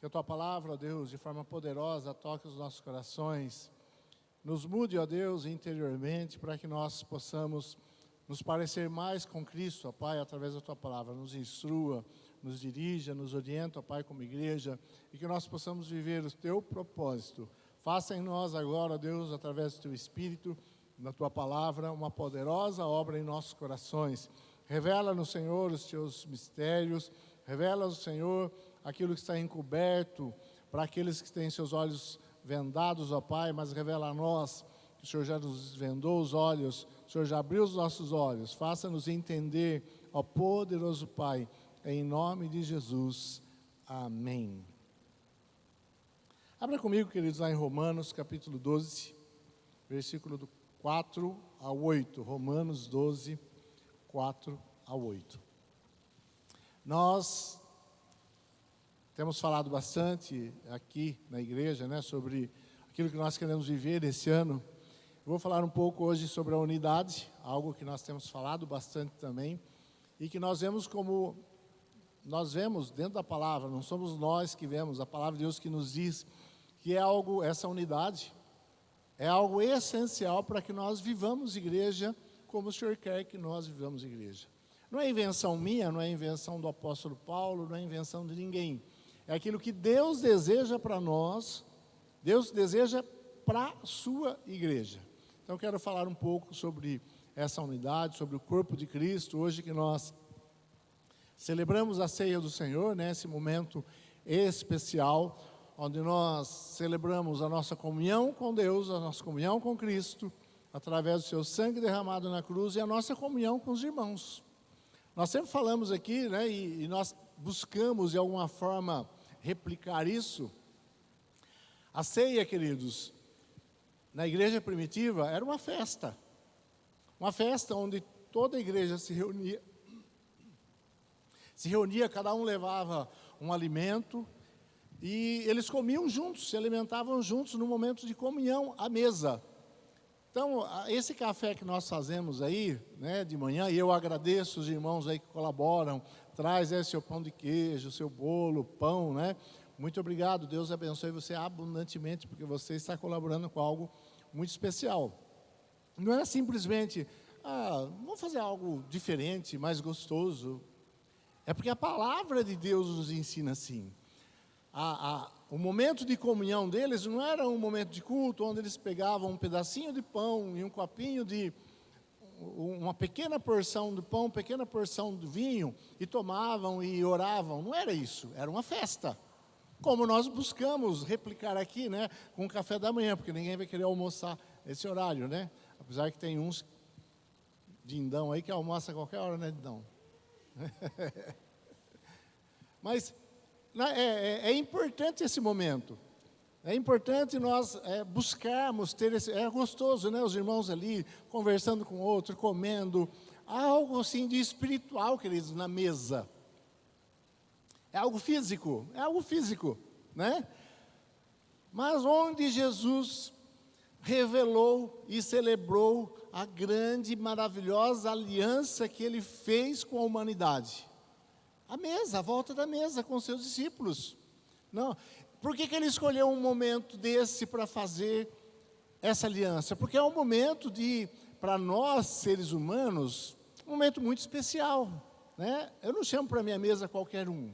Que a Tua palavra, ó Deus, de forma poderosa, toque os nossos corações. Nos mude, ó Deus, interiormente, para que nós possamos nos parecer mais com Cristo, ó Pai, através da Tua palavra. Nos instrua, nos dirija, nos orienta, ó Pai, como igreja, e que nós possamos viver o Teu propósito. Faça em nós agora, ó Deus, através do Teu Espírito, na Tua palavra, uma poderosa obra em nossos corações. Revela-nos, Senhor, os Teus mistérios, revela-nos, Senhor, aquilo que está encoberto para aqueles que têm seus olhos vendados, ó Pai, mas revela a nós que o Senhor já nos vendou os olhos, o Senhor já abriu os nossos olhos. Faça-nos entender, ó poderoso Pai, em nome de Jesus. Amém. Abra comigo, queridos, lá em Romanos, capítulo 12, versículo do 4 a 8. Romanos 12, 4 a 8. Nós temos falado bastante aqui na igreja, né, sobre aquilo que nós queremos viver esse ano. Eu vou falar um pouco hoje sobre a unidade, algo que nós temos falado bastante também, e que nós vemos dentro da palavra, não somos nós que vemos, a palavra de Deus que nos diz que é algo, essa unidade, é algo essencial para que nós vivamos igreja como o Senhor quer que nós vivamos igreja. Não é invenção minha, não é invenção do apóstolo Paulo, não é invenção de ninguém. É aquilo que Deus deseja para nós, Deus deseja para a sua igreja. Então, eu quero falar um pouco sobre essa unidade, sobre o corpo de Cristo, hoje que nós celebramos a ceia do Senhor, né, esse momento especial, onde nós celebramos a nossa comunhão com Deus, a nossa comunhão com Cristo, através do seu sangue derramado na cruz, e a nossa comunhão com os irmãos. Nós sempre falamos aqui, né, e nós buscamos de alguma forma replicar isso. A ceia, queridos, na igreja primitiva era uma festa onde toda a igreja se reunia, cada um levava um alimento e eles comiam juntos, se alimentavam juntos no momento de comunhão à mesa. Então, esse café que nós fazemos aí, né, de manhã, e eu agradeço os irmãos aí que colaboram, traz seu pão de queijo, seu bolo, pão, né? Muito obrigado, Deus abençoe você abundantemente, porque você está colaborando com algo muito especial. Não é simplesmente, vamos fazer algo diferente, mais gostoso. É porque a palavra de Deus nos ensina assim. O momento de comunhão deles não era um momento de culto, onde eles pegavam um pedacinho de pão e um copinho de uma pequena porção de pão, pequena porção de vinho, e tomavam e oravam. Não era isso, era uma festa. Como nós buscamos replicar aqui, né, com o café da manhã, porque ninguém vai querer almoçar esse horário, né? Apesar que tem uns dindão aí que almoça a qualquer hora, né, dindão? Mas é importante esse momento. É importante nós buscarmos ter esse... É gostoso, né? Os irmãos ali, conversando com o outro, comendo. Algo assim de espiritual, queridos, na mesa. É algo físico, né? Mas onde Jesus revelou e celebrou a grande e maravilhosa aliança que Ele fez com a humanidade. A mesa, a volta da mesa com seus discípulos. Não... Por que Ele escolheu um momento desse para fazer essa aliança? Porque é um momento para nós, seres humanos, um momento muito especial, né? Eu não chamo para a minha mesa qualquer um,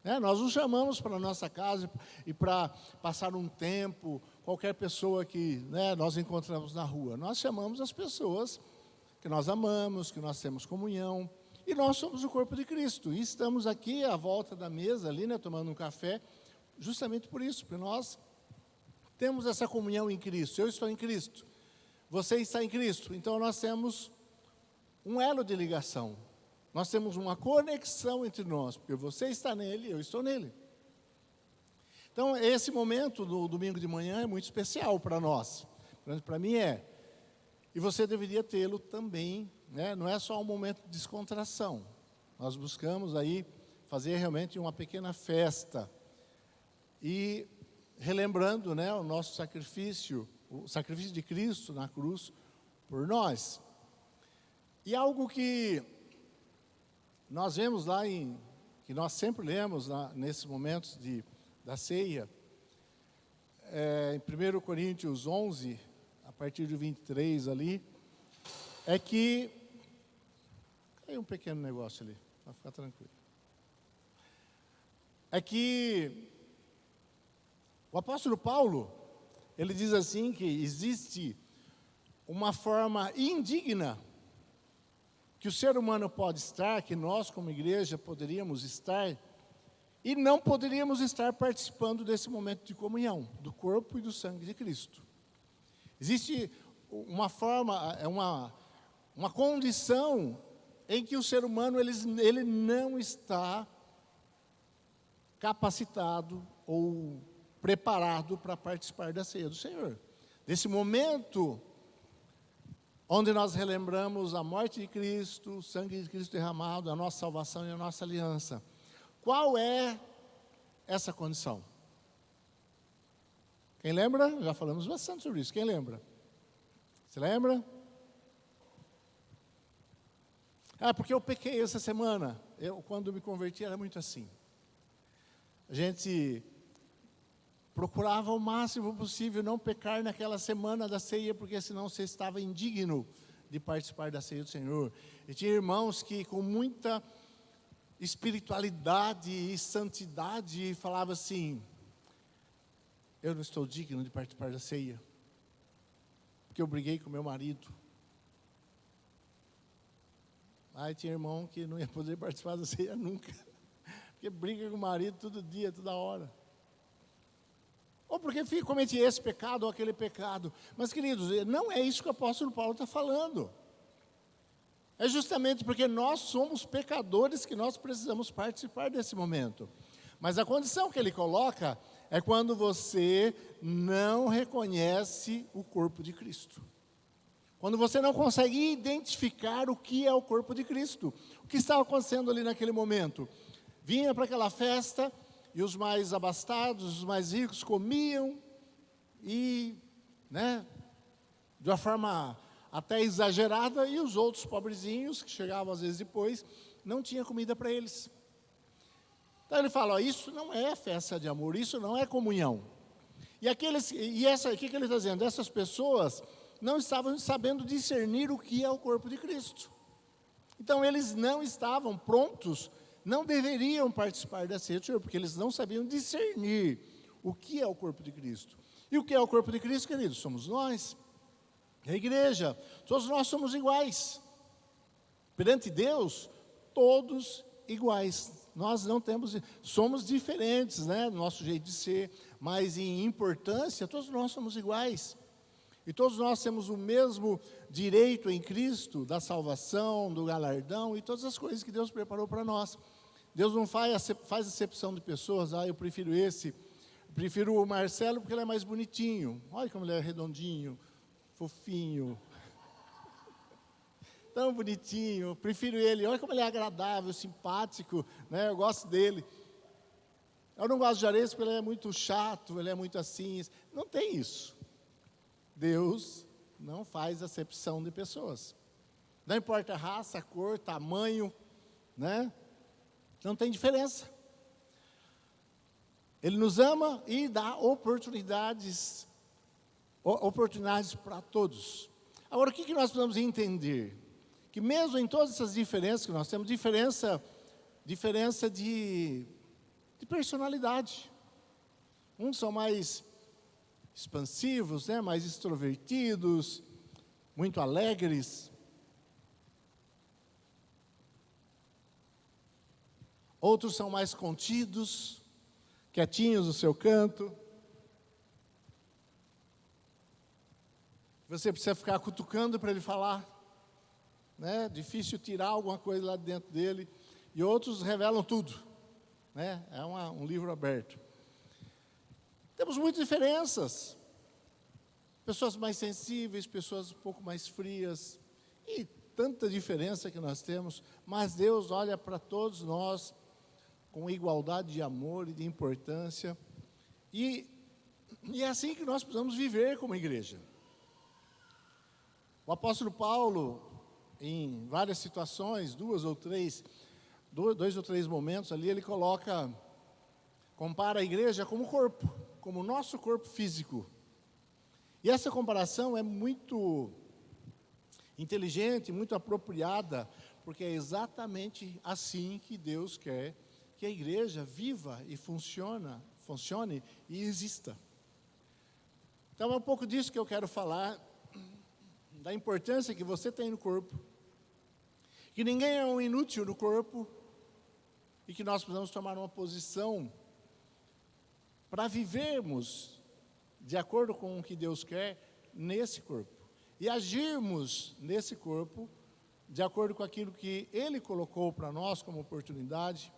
né? Nós não chamamos para a nossa casa e para passar um tempo, qualquer pessoa que, né, nós encontramos na rua. Nós chamamos as pessoas que nós amamos, que nós temos comunhão, e nós somos o corpo de Cristo. E estamos aqui à volta da mesa ali, né, tomando um café, justamente por isso, porque nós temos essa comunhão em Cristo. Eu estou em Cristo, você está em Cristo, então nós temos um elo de ligação, nós temos uma conexão entre nós, porque você está nele, eu estou nele. Então esse momento do domingo de manhã é muito especial para nós, para mim é, e você deveria tê-lo também, né? Não é só um momento de descontração, nós buscamos aí fazer realmente uma pequena festa, e relembrando, né, o nosso sacrifício, o sacrifício de Cristo na cruz por nós. E algo que nós vemos lá que nós sempre lemos nesses momentos da ceia, em 1 Coríntios 11, a partir do 23 ali, é que... Caiu um pequeno negócio ali, para ficar tranquilo. É que o apóstolo Paulo, ele diz assim que existe uma forma indigna que o ser humano pode estar, que nós como igreja poderíamos estar, e não poderíamos estar participando desse momento de comunhão, do corpo e do sangue de Cristo. Existe uma forma, uma condição em que o ser humano ele não está capacitado ou preparado para participar da ceia do Senhor. Desse momento onde nós relembramos a morte de Cristo, o sangue de Cristo derramado, a nossa salvação e a nossa aliança. Qual é essa condição? Quem lembra? Já falamos bastante sobre isso. Quem lembra? Você lembra? Porque eu pequei essa semana. Quando me converti, era muito assim. A gente procurava o máximo possível não pecar naquela semana da ceia, porque senão você estava indigno de participar da ceia do Senhor. E tinha irmãos que com muita espiritualidade e santidade falavam assim: eu não estou digno de participar da ceia, porque eu briguei com meu marido. Aí tinha irmão que não ia poder participar da ceia nunca, porque briga com o marido todo dia, toda hora. Ou porque comete esse pecado ou aquele pecado. Mas, queridos, não é isso que o apóstolo Paulo está falando. É justamente porque nós somos pecadores que nós precisamos participar desse momento. Mas a condição que ele coloca é quando você não reconhece o corpo de Cristo. Quando você não consegue identificar o que é o corpo de Cristo. O que estava acontecendo ali naquele momento? Vinha para aquela festa e os mais abastados, os mais ricos comiam e, de uma forma até exagerada, e os outros pobrezinhos, que chegavam às vezes depois, não tinha comida para eles. Então ele fala, isso não é festa de amor, isso não é comunhão. O que ele está dizendo? Essas pessoas não estavam sabendo discernir o que é o corpo de Cristo. Então eles não estavam prontos, não deveriam participar da ceia do Senhor, porque eles não sabiam discernir o que é o corpo de Cristo. E o que é o corpo de Cristo, queridos? Somos nós, a igreja. Todos nós somos iguais. Perante Deus, todos iguais. Nós não temos, somos diferentes, no nosso jeito de ser, mas em importância, todos nós somos iguais. E todos nós temos o mesmo direito em Cristo, da salvação, do galardão e todas as coisas que Deus preparou para nós. Deus não faz acepção de pessoas, eu prefiro esse, prefiro o Marcelo porque ele é mais bonitinho. Olha como ele é redondinho, fofinho, tão bonitinho, prefiro ele, olha como ele é agradável, simpático, eu gosto dele. Eu não gosto de Ares porque ele é muito chato, ele é muito assim. Não tem isso. Deus não faz acepção de pessoas. Não importa a raça, a cor, tamanho, não tem diferença. Ele nos ama e dá oportunidades para todos. Agora, o que nós precisamos entender? Que mesmo em todas essas diferenças que nós temos, diferença de personalidade. Uns são mais expansivos, mais extrovertidos, muito alegres. Outros são mais contidos, quietinhos no seu canto. Você precisa ficar cutucando para ele falar, Difícil tirar alguma coisa lá dentro dele. E outros revelam tudo, É um livro aberto. Temos muitas diferenças. Pessoas mais sensíveis, pessoas um pouco mais frias. E tanta diferença que nós temos. Mas Deus olha para todos nós com igualdade de amor e de importância. E é assim que nós precisamos viver como igreja. O apóstolo Paulo, em várias situações, dois ou três momentos ali, ele coloca compara a igreja como corpo, como o nosso corpo físico. E essa comparação é muito inteligente, muito apropriada, porque é exatamente assim que Deus quer que a igreja viva e funcione e exista. Então é um pouco disso que eu quero falar, da importância que você tem no corpo, que ninguém é um inútil no corpo, e que nós precisamos tomar uma posição para vivermos de acordo com o que Deus quer nesse corpo, e agirmos nesse corpo de acordo com aquilo que Ele colocou para nós como oportunidade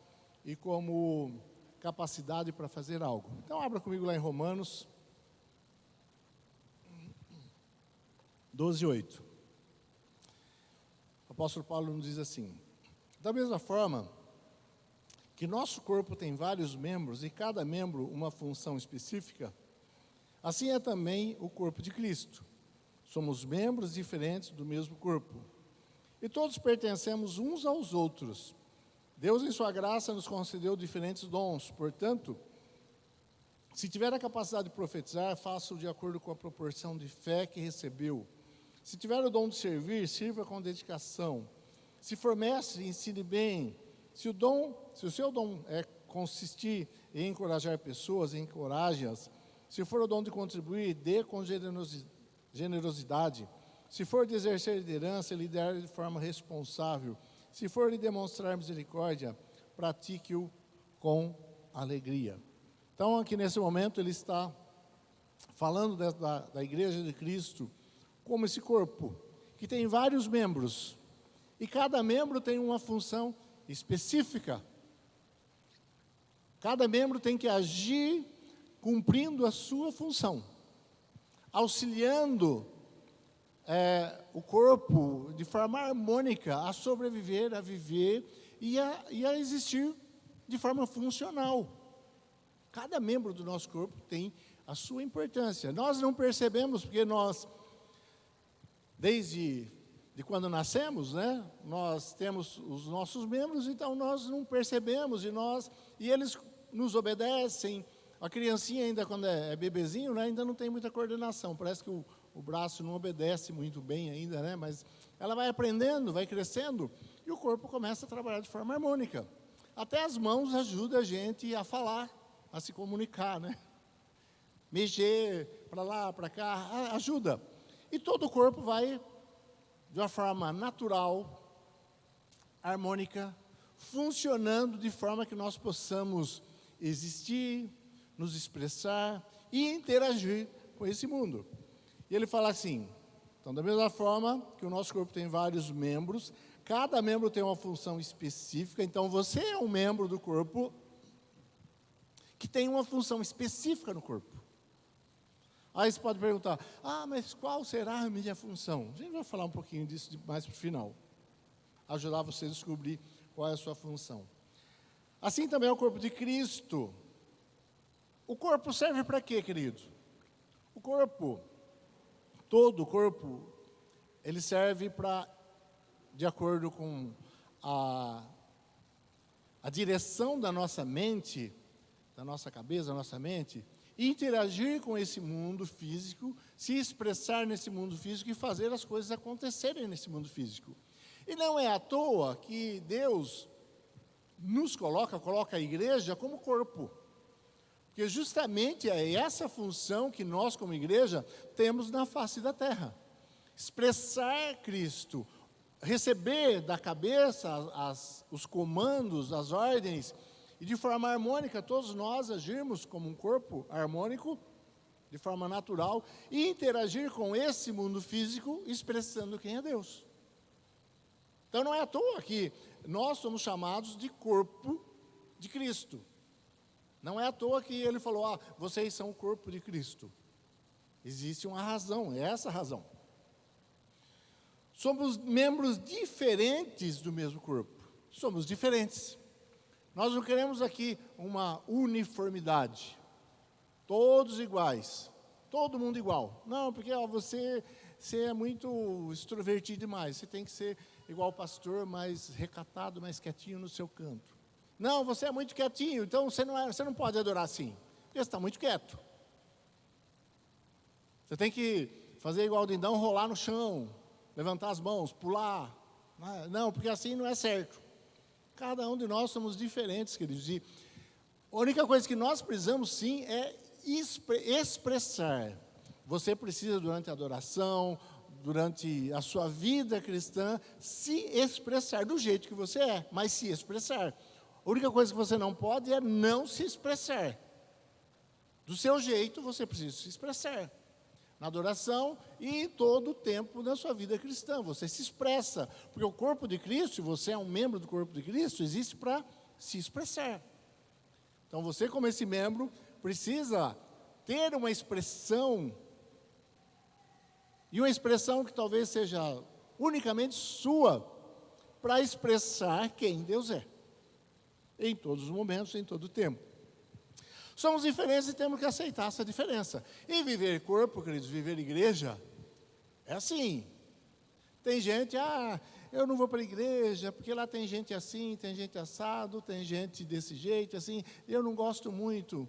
e como capacidade para fazer algo. Então abra comigo lá em Romanos 12:8. O apóstolo Paulo nos diz assim: da mesma forma que nosso corpo tem vários membros e cada membro uma função específica, assim é também o corpo de Cristo. Somos membros diferentes do mesmo corpo e todos pertencemos uns aos outros. Deus, em sua graça, nos concedeu diferentes dons. Portanto, se tiver a capacidade de profetizar, faça-o de acordo com a proporção de fé que recebeu. Se tiver o dom de servir, sirva com dedicação. Se for mestre, ensine bem. Se o seu dom consistir em encorajar pessoas, encoraje-as. Se for o dom de contribuir, dê com generosidade. Se for de exercer liderança, lidere de forma responsável. Se for de demonstrar misericórdia, pratique-o com alegria. Então, aqui nesse momento, ele está falando da Igreja de Cristo como esse corpo, que tem vários membros, e cada membro tem uma função específica. Cada membro tem que agir cumprindo a sua função, auxiliando o corpo de forma harmônica a sobreviver, a viver e a existir de forma funcional. Cada membro do nosso corpo tem a sua importância. Nós não percebemos, porque nós, desde quando nascemos, né, nós temos os nossos membros, então nós não percebemos, e eles nos obedecem. A criancinha ainda, quando é bebezinho, né, ainda não tem muita coordenação, parece que o braço não obedece muito bem ainda, né, mas ela vai aprendendo, vai crescendo, e o corpo começa a trabalhar de forma harmônica. Até as mãos ajudam a gente a falar, a se comunicar, né? Mexer para lá, para cá, ajuda. E todo o corpo vai de uma forma natural, harmônica, funcionando de forma que nós possamos existir, nos expressar e interagir com esse mundo. E ele fala assim: então, da mesma forma que o nosso corpo tem vários membros, cada membro tem uma função específica. Então, você é um membro do corpo que tem uma função específica no corpo. Aí você pode perguntar: mas qual será a minha função? A gente vai falar um pouquinho disso mais para o final, ajudar você a descobrir qual é a sua função. Assim também é o corpo de Cristo. O corpo serve para quê, querido? O corpo, todo o corpo, ele serve para, de acordo com a direção da nossa mente, da nossa cabeça, da nossa mente, interagir com esse mundo físico, se expressar nesse mundo físico e fazer as coisas acontecerem nesse mundo físico. E não é à toa que Deus nos coloca a igreja como corpo, porque justamente é essa função que nós como igreja temos na face da terra: expressar Cristo, receber da cabeça os comandos, as ordens, e de forma harmônica todos nós agirmos como um corpo harmônico, de forma natural, e interagir com esse mundo físico, expressando quem é Deus. Então não é à toa que nós somos chamados de corpo de Cristo. Não é à toa que ele falou: vocês são o corpo de Cristo. Existe uma razão, é essa a razão. Somos membros diferentes do mesmo corpo. Somos diferentes. Nós não queremos aqui uma uniformidade. Todos iguais. Todo mundo igual. Não, porque você é muito extrovertido demais. Você tem que ser igual o pastor, mais recatado, mais quietinho no seu canto. Não, você é muito quietinho, então você não pode adorar assim. Porque você está muito quieto. Você tem que fazer igual o Dindão, rolar no chão, levantar as mãos, pular. Não, porque assim não é certo. Cada um de nós somos diferentes, queridos. E a única coisa que nós precisamos, sim, é expressar. Você precisa, durante a adoração, durante a sua vida cristã, se expressar do jeito que você é, mas se expressar. A única coisa que você não pode é não se expressar. Do seu jeito, você precisa se expressar. Na adoração e em todo o tempo da sua vida cristã. Você se expressa. Porque o corpo de Cristo, se você é um membro do corpo de Cristo, existe para se expressar. Então você, como esse membro, precisa ter uma expressão. E uma expressão que talvez seja unicamente sua, para expressar quem Deus é. Em todos os momentos, em todo o tempo. Somos diferentes e temos que aceitar essa diferença. E viver corpo, queridos, viver igreja, é assim. Tem gente, eu não vou para a igreja, porque lá tem gente assim, tem gente assado, tem gente desse jeito, assim, eu não gosto muito.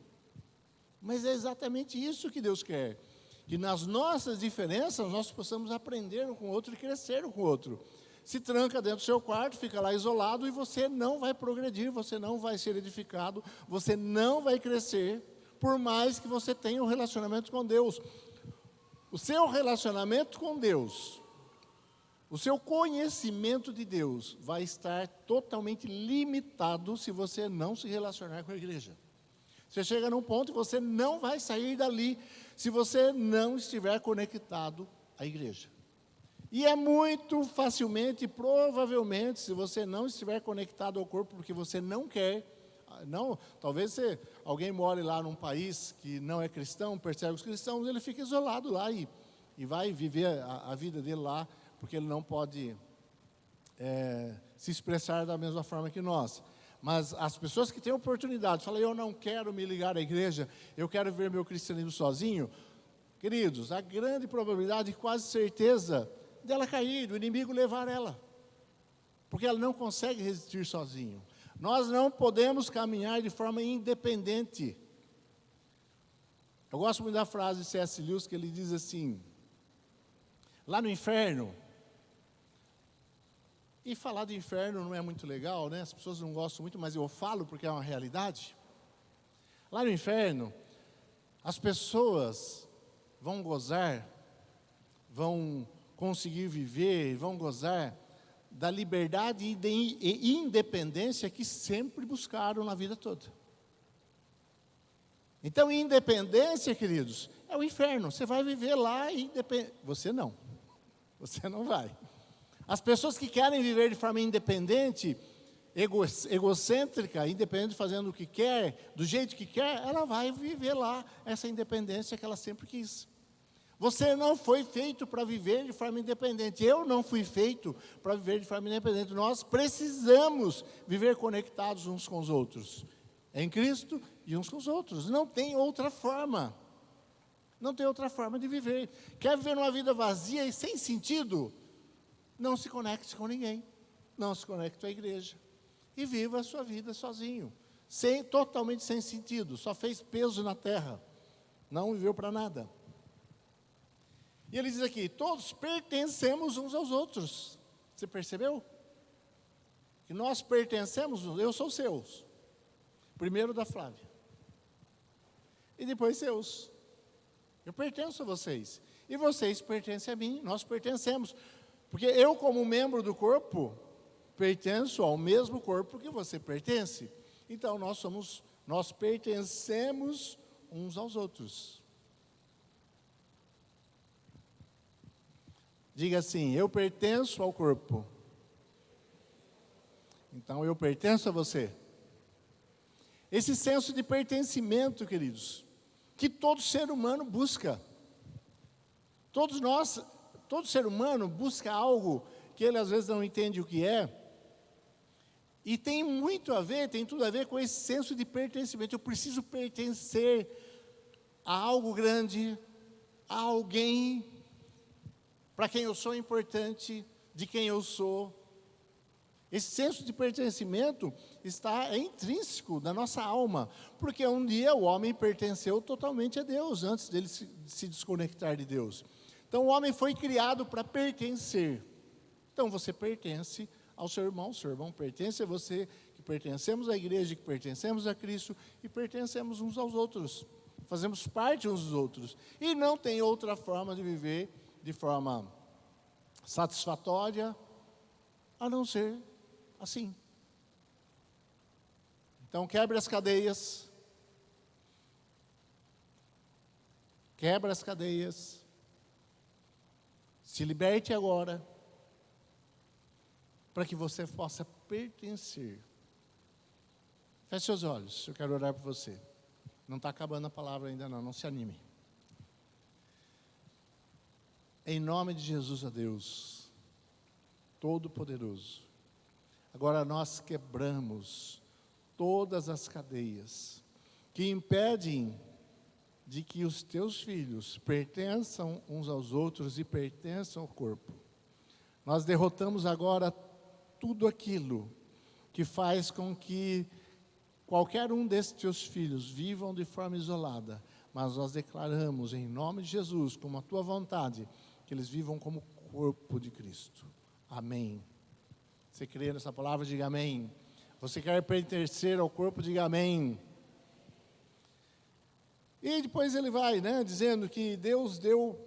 Mas é exatamente isso que Deus quer. Que nas nossas diferenças, nós possamos aprender um com o outro e crescer um com o outro. Se tranca dentro do seu quarto, fica lá isolado e você não vai progredir, você não vai ser edificado, você não vai crescer, por mais que você tenha um relacionamento com Deus. O seu relacionamento com Deus, o seu conhecimento de Deus vai estar totalmente limitado se você não se relacionar com a igreja. Você chega num ponto e você não vai sair dali se você não estiver conectado à igreja. E é muito facilmente, provavelmente, se você não estiver conectado ao corpo, porque você não quer, talvez alguém more lá num país que não é cristão, persegue os cristãos, ele fica isolado lá e vai viver a vida dele lá, porque ele não pode se expressar da mesma forma que nós. Mas as pessoas que têm oportunidade, falam, eu não quero me ligar à igreja, eu quero viver meu cristianismo sozinho, queridos, a grande probabilidade, quase certeza, dela cair, do inimigo levar ela, porque ela não consegue resistir sozinho. Nós não podemos caminhar de forma independente. Eu gosto muito da frase de C.S. Lewis, que ele diz assim, lá no inferno, e falar de inferno não é muito legal, né? As pessoas não gostam muito, mas eu falo porque é uma realidade. Lá no inferno, as pessoas vão gozar, vão conseguir viver, vão gozar da liberdade e independência que sempre buscaram na vida toda. Então, independência, queridos, é o inferno. Você vai viver lá independente. Você não vai. As pessoas que querem viver de forma independente, egocêntrica, independente, fazendo o que quer, do jeito que quer, ela vai viver lá essa independência que ela sempre quis. Você não foi feito para viver de forma independente. Eu não fui feito para viver de forma independente. Nós precisamos viver conectados uns com os outros. Em Cristo e uns com os outros. Não tem outra forma. Não tem outra forma de viver. Quer viver uma vida vazia e sem sentido? Não se conecte com ninguém. Não se conecte com a igreja. E viva a sua vida sozinho. Totalmente sem sentido. Só fez peso na terra. Não viveu para nada. E ele diz aqui, todos pertencemos uns aos outros. Você percebeu? Que nós pertencemos, eu sou seus. Primeiro da Flávia. E depois seus. Eu pertenço a vocês. E vocês pertencem a mim, nós pertencemos. Porque eu, como membro do corpo, pertenço ao mesmo corpo que você pertence. Então, nós pertencemos uns aos outros. Diga assim, eu pertenço ao corpo. Então, eu pertenço a você. Esse senso de pertencimento, queridos, que todo ser humano busca. Todo ser humano busca algo que ele às vezes não entende o que é. E tem tudo a ver com esse senso de pertencimento. Eu preciso pertencer a algo grande, a alguém para quem eu sou importante, de quem eu sou. Esse senso de pertencimento é intrínseco da nossa alma, porque um dia o homem pertenceu totalmente a Deus, antes dele se desconectar de Deus. Então o homem foi criado para pertencer. Então você pertence ao seu irmão pertence a você, que pertencemos à igreja, que pertencemos a Cristo e pertencemos uns aos outros. Fazemos parte uns dos outros. E não tem outra forma de viver de forma satisfatória, a não ser assim. Então quebre as cadeias. Quebra as cadeias. Se liberte agora, para que você possa pertencer. Feche seus olhos, eu quero orar por você. Não está acabando a palavra ainda não se anime. Em nome de Jesus, a Deus, Todo-Poderoso, agora nós quebramos todas as cadeias que impedem de que os teus filhos pertençam uns aos outros e pertençam ao corpo. Nós derrotamos agora tudo aquilo que faz com que qualquer um desses teus filhos vivam de forma isolada, mas nós declaramos em nome de Jesus, como a tua vontade, que eles vivam como corpo de Cristo. Amém. Você crê nessa palavra? Diga amém. Você quer pertencer ao corpo? Diga amém. E depois ele vai, dizendo que Deus deu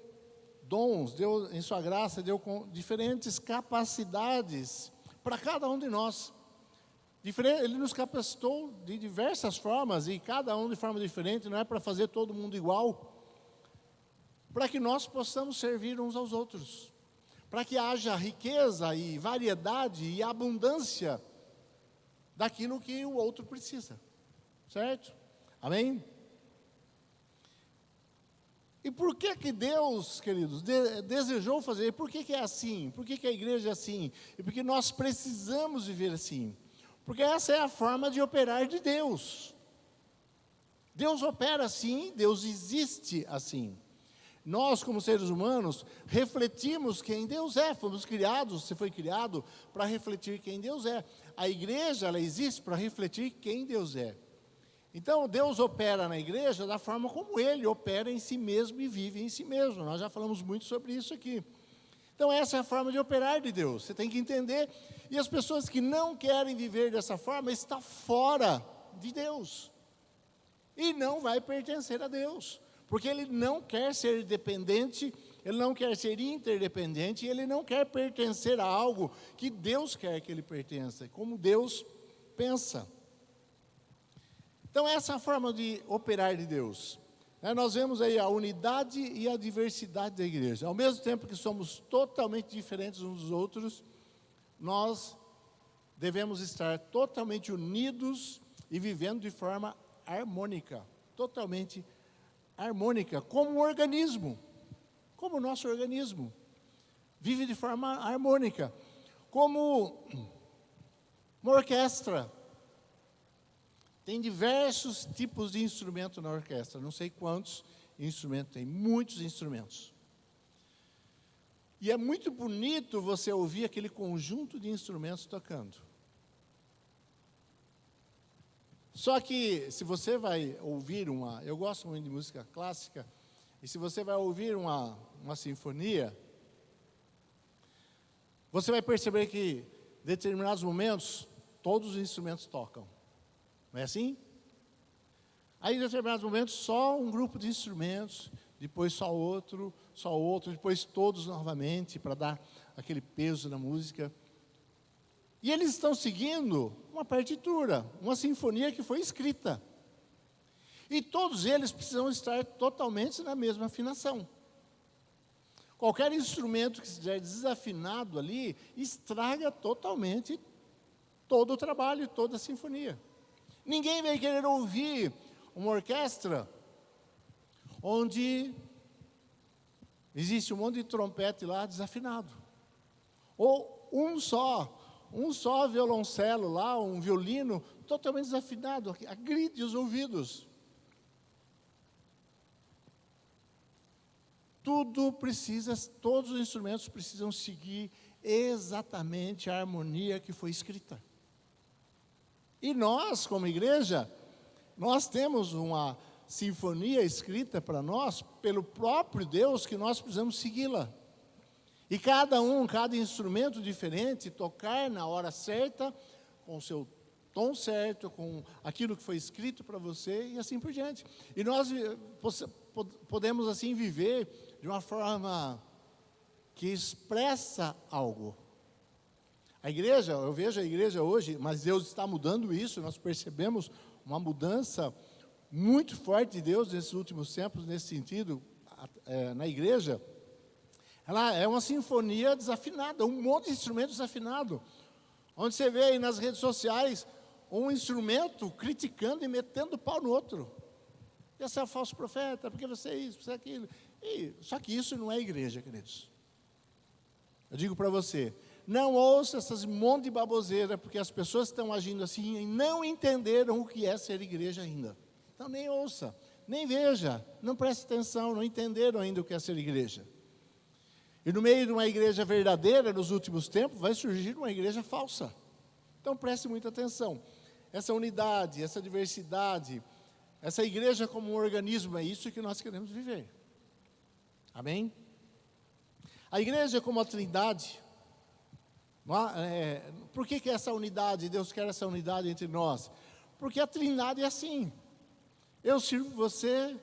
dons, Deus em sua graça deu com diferentes capacidades para cada um de nós. Ele nos capacitou de diversas formas, e cada um de forma diferente, não é para fazer todo mundo igual, para que nós possamos servir uns aos outros, para que haja riqueza e variedade e abundância daquilo que o outro precisa, certo? Amém? E por que Deus, queridos, desejou fazer? Por que é assim? Por que a igreja é assim? E porque nós precisamos viver assim. Porque essa é a forma de operar de Deus. Deus opera assim, Deus existe assim. Nós, como seres humanos, refletimos quem Deus é. Fomos criados, você foi criado para refletir quem Deus é. A igreja, ela existe para refletir quem Deus é. Então, Deus opera na igreja da forma como Ele opera em si mesmo e vive em si mesmo. Nós já falamos muito sobre isso aqui. Então, essa é a forma de operar de Deus. Você tem que entender. E as pessoas que não querem viver dessa forma, estão fora de Deus. E não vai pertencer a Deus. Porque Ele não quer ser dependente, Ele não quer ser interdependente, Ele não quer pertencer a algo que Deus quer que Ele pertença, como Deus pensa. Então, essa é a forma de operar de Deus. Nós vemos aí a unidade e a diversidade da igreja. Ao mesmo tempo que somos totalmente diferentes uns dos outros, nós devemos estar totalmente unidos e vivendo de forma harmônica, totalmente harmônica, como um organismo, como o nosso organismo, vive de forma harmônica, como uma orquestra. Tem diversos tipos de instrumento na orquestra, não sei quantos instrumentos tem, muitos instrumentos. E é muito bonito você ouvir aquele conjunto de instrumentos tocando. Só que, se você vai ouvir eu gosto muito de música clássica, e se você vai ouvir uma sinfonia, você vai perceber que, em determinados momentos, todos os instrumentos tocam. Não é assim? Aí, em determinados momentos, só um grupo de instrumentos, depois só outro, depois todos novamente, para dar aquele peso na música. E eles estão seguindo uma partitura, uma sinfonia que foi escrita. E todos eles precisam estar totalmente na mesma afinação. Qualquer instrumento que estiver desafinado ali, estraga totalmente todo o trabalho, toda a sinfonia. Ninguém vai querer ouvir uma orquestra onde existe um monte de trompete lá desafinado. Ou um só violoncelo lá, um violino totalmente desafinado, agride os ouvidos. Todos os instrumentos precisam seguir exatamente a harmonia que foi escrita. E nós, como igreja, nós temos uma sinfonia escrita para nós pelo próprio Deus, que nós precisamos segui-la. E cada instrumento diferente, tocar na hora certa, com o seu tom certo, com aquilo que foi escrito para você, e assim por diante. E nós podemos assim viver de uma forma que expressa algo. A igreja, eu vejo a igreja hoje, mas Deus está mudando isso, nós percebemos uma mudança muito forte de Deus nesses últimos tempos, nesse sentido, na igreja. Ela é uma sinfonia desafinada, um monte de instrumento desafinado, onde você vê aí nas redes sociais um instrumento criticando e metendo pau no outro. Esse é o falso profeta, porque você é isso, você é aquilo. Só que isso não é igreja, queridos. Eu digo para você, não ouça essas monte de baboseira, porque as pessoas estão agindo assim e não entenderam o que é ser igreja ainda. Então nem ouça, nem veja, não preste atenção, não entenderam ainda o que é ser igreja. E no meio de uma igreja verdadeira, nos últimos tempos, vai surgir uma igreja falsa. Então preste muita atenção. Essa unidade, essa diversidade, essa igreja como um organismo, é isso que nós queremos viver. Amém? A igreja como a Trindade, por que essa unidade, Deus quer essa unidade entre nós? Porque a Trindade é assim. Eu sirvo você,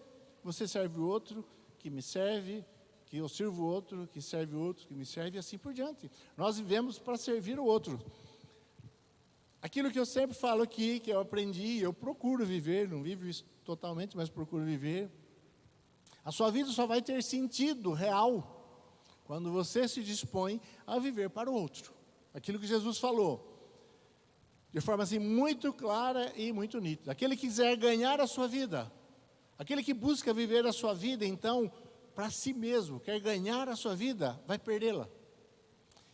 você serve o outro, que me serve, que eu sirvo o outro, que serve o outro, que me serve, e assim por diante. Nós vivemos para servir o outro. Aquilo que eu sempre falo aqui, que eu aprendi, eu procuro viver, não vivo isso totalmente, mas procuro viver. A sua vida só vai ter sentido real quando você se dispõe a viver para o outro. Aquilo que Jesus falou, de forma assim muito clara e muito nítida. Aquele que quiser ganhar a sua vida, aquele que busca viver a sua vida, então, para si mesmo, quer ganhar a sua vida, vai perdê-la.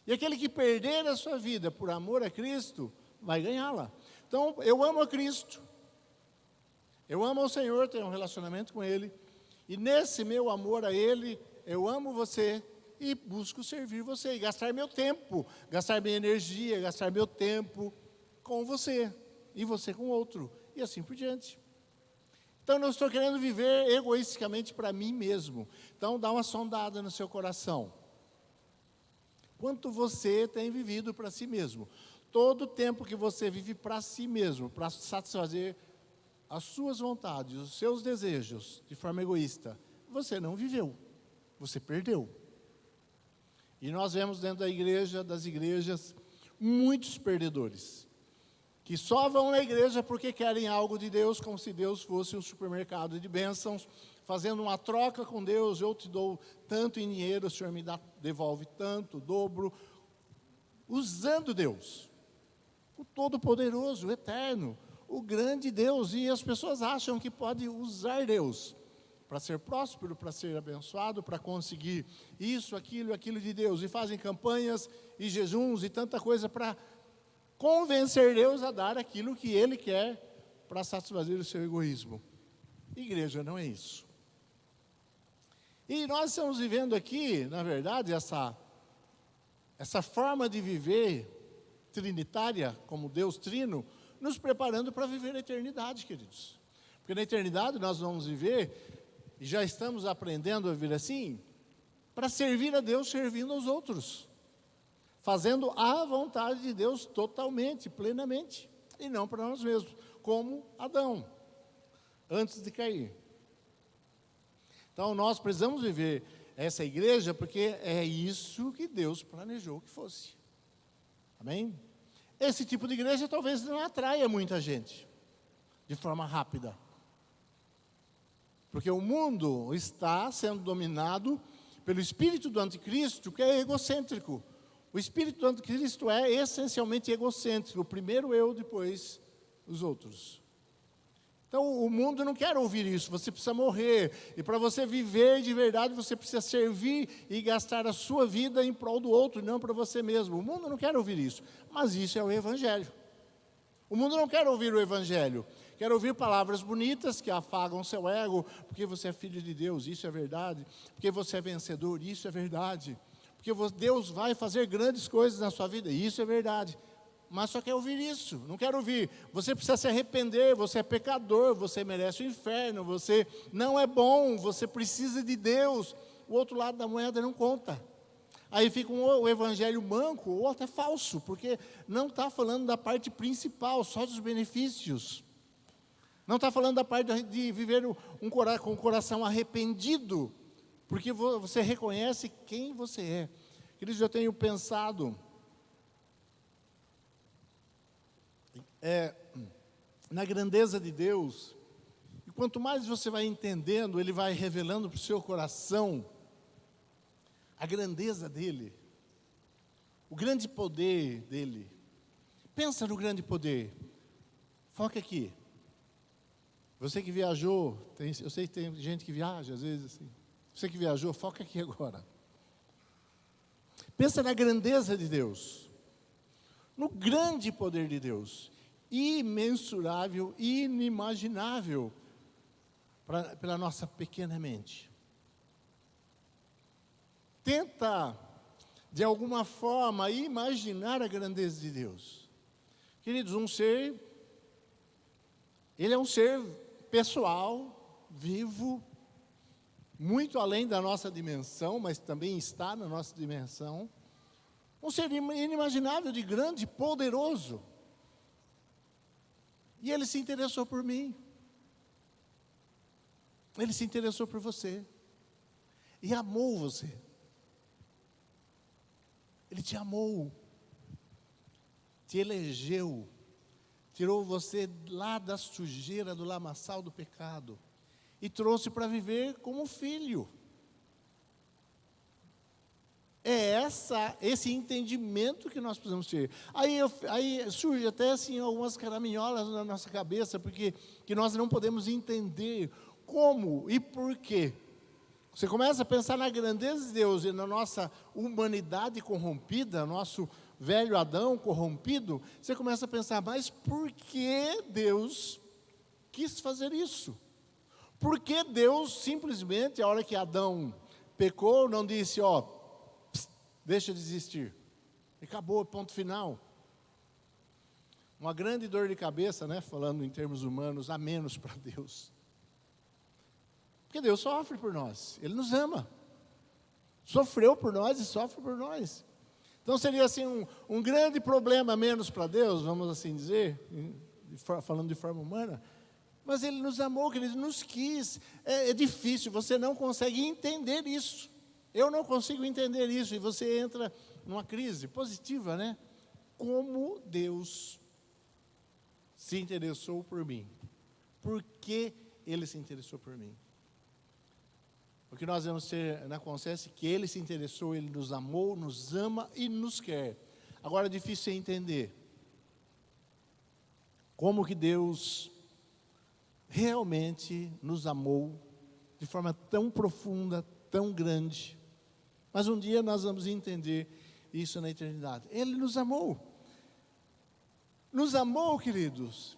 E aquele que perder a sua vida por amor a Cristo, vai ganhá-la. Então, eu amo a Cristo, eu amo ao Senhor, tenho um relacionamento com Ele, e nesse meu amor a Ele, eu amo você, e busco servir você, e gastar meu tempo, gastar minha energia, gastar meu tempo com você, e você com outro, e assim por diante. Então, não estou querendo viver egoisticamente para mim mesmo. Então, dá uma sondada no seu coração. Quanto você tem vivido para si mesmo? Todo o tempo que você vive para si mesmo, para satisfazer as suas vontades, os seus desejos, de forma egoísta, você não viveu, você perdeu. E nós vemos dentro da igreja, das igrejas, muitos perdedores, que só vão na igreja porque querem algo de Deus, como se Deus fosse um supermercado de bênçãos, fazendo uma troca com Deus. Eu te dou tanto em dinheiro, o Senhor me devolve tanto, o dobro, usando Deus, o Todo-Poderoso, o Eterno, o grande Deus, e as pessoas acham que pode usar Deus para ser próspero, para ser abençoado, para conseguir isso, aquilo de Deus, e fazem campanhas e jejuns e tanta coisa para convencer Deus a dar aquilo que Ele quer para satisfazer o seu egoísmo. Igreja não é isso. E nós estamos vivendo aqui, na verdade, essa forma de viver trinitária, como Deus trino, nos preparando para viver a eternidade, queridos. Porque na eternidade nós vamos viver, e já estamos aprendendo a viver assim, para servir a Deus servindo aos outros, fazendo a vontade de Deus totalmente, plenamente, e não para nós mesmos, como Adão, antes de cair. Então nós precisamos viver essa igreja, porque é isso que Deus planejou que fosse. Amém? Esse tipo de igreja talvez não atraia muita gente, de forma rápida. Porque o mundo está sendo dominado pelo espírito do anticristo, que é egocêntrico. O espírito do anticristo é essencialmente egocêntrico. Primeiro eu, depois os outros. Então o mundo não quer ouvir isso. Você precisa morrer. E para você viver de verdade, você precisa servir e gastar a sua vida em prol do outro, não para você mesmo. O mundo não quer ouvir isso. Mas isso é o Evangelho. O mundo não quer ouvir o Evangelho. Quer ouvir palavras bonitas que afagam seu ego, porque você é filho de Deus, isso é verdade. Porque você é vencedor, isso é verdade. porque Deus vai fazer grandes coisas na sua vida, e isso é verdade. Mas só quer ouvir isso, não quero ouvir. Você precisa se arrepender, você é pecador, você merece o inferno, você não é bom, você precisa de Deus. O outro lado da moeda não conta. Aí fica o evangelho manco ou até falso, porque não está falando da parte principal, só dos benefícios. Não está falando da parte de viver com o coração arrependido, porque você reconhece quem você é. Queridos, eu tenho pensado na grandeza de Deus, e quanto mais você vai entendendo, Ele vai revelando para o seu coração a grandeza dEle, o grande poder dEle. Pensa no grande poder. Foca aqui. Você que viajou, eu sei que tem gente que viaja às vezes assim. Você que viajou, foca aqui agora. Pensa na grandeza de Deus, no grande poder de Deus, imensurável, inimaginável pela nossa pequena mente. Tenta, de alguma forma, imaginar a grandeza de Deus. Queridos, Ele é um ser pessoal, vivo, muito além da nossa dimensão, mas também está na nossa dimensão. Um ser inimaginável, de grande, poderoso. E Ele se interessou por mim. Ele se interessou por você. E amou você. Ele te amou. Te elegeu. Tirou você lá da sujeira, do lamaçal do pecado. E trouxe para viver como filho. É esse entendimento que nós precisamos ter. Aí surge até assim algumas caraminholas na nossa cabeça, porque que nós não podemos entender como e por quê. Você começa a pensar na grandeza de Deus e na nossa humanidade corrompida, nosso velho Adão corrompido, você começa a pensar, mas por que Deus quis fazer isso? Por que Deus simplesmente, a hora que Adão pecou, não disse, deixa de existir. E acabou, ponto final. Uma grande dor de cabeça, né, falando em termos humanos, a menos para Deus. Porque Deus sofre por nós, Ele nos ama. Sofreu por nós e sofre por nós. Então seria assim um grande problema a menos para Deus, vamos assim dizer, falando de forma humana. Mas Ele nos amou, que Ele nos quis. É difícil, você não consegue entender isso. Eu não consigo entender isso, e você entra numa crise positiva, né? Como Deus se interessou por mim. Por que Ele se interessou por mim? O que nós vamos ter na consciência é que Ele se interessou, Ele nos amou, nos ama e nos quer. Agora é difícil entender como que Deus realmente nos amou de forma tão profunda, tão grande. Mas um dia nós vamos entender isso na eternidade. Ele nos amou. Nos amou, queridos.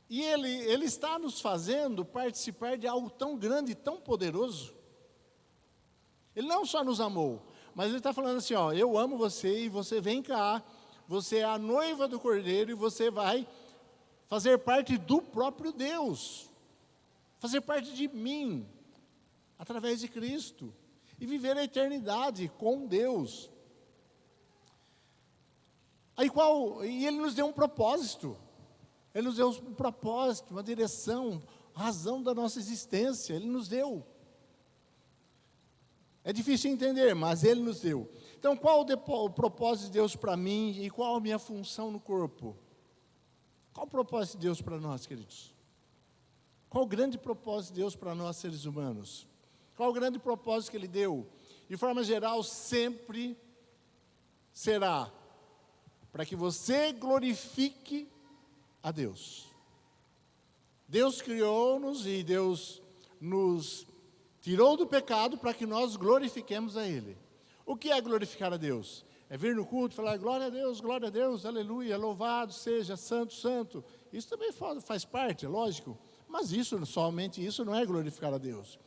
E Ele está nos fazendo participar de algo tão grande e tão poderoso. Ele não só nos amou, mas Ele está falando assim, eu amo você e você vem cá, você é a noiva do Cordeiro e você vai fazer parte do próprio Deus, fazer parte de mim, através de Cristo, e viver a eternidade com Deus. E Ele nos deu um propósito, Ele nos deu um propósito, uma direção, razão da nossa existência, Ele nos deu. É difícil entender, mas Ele nos deu. Então, qual o propósito de Deus para mim e qual a minha função no corpo? Qual o propósito de Deus para nós, queridos? Qual o grande propósito de Deus para nós, seres humanos? Qual o grande propósito que Ele deu? De forma geral, sempre será para que você glorifique a Deus. Deus criou-nos e Deus nos tirou do pecado para que nós glorifiquemos a Ele. O que é glorificar a Deus? É vir no culto e falar glória a Deus, aleluia, louvado seja, santo, santo. Isso também faz parte, é lógico. Mas somente isso não é glorificar a Deus.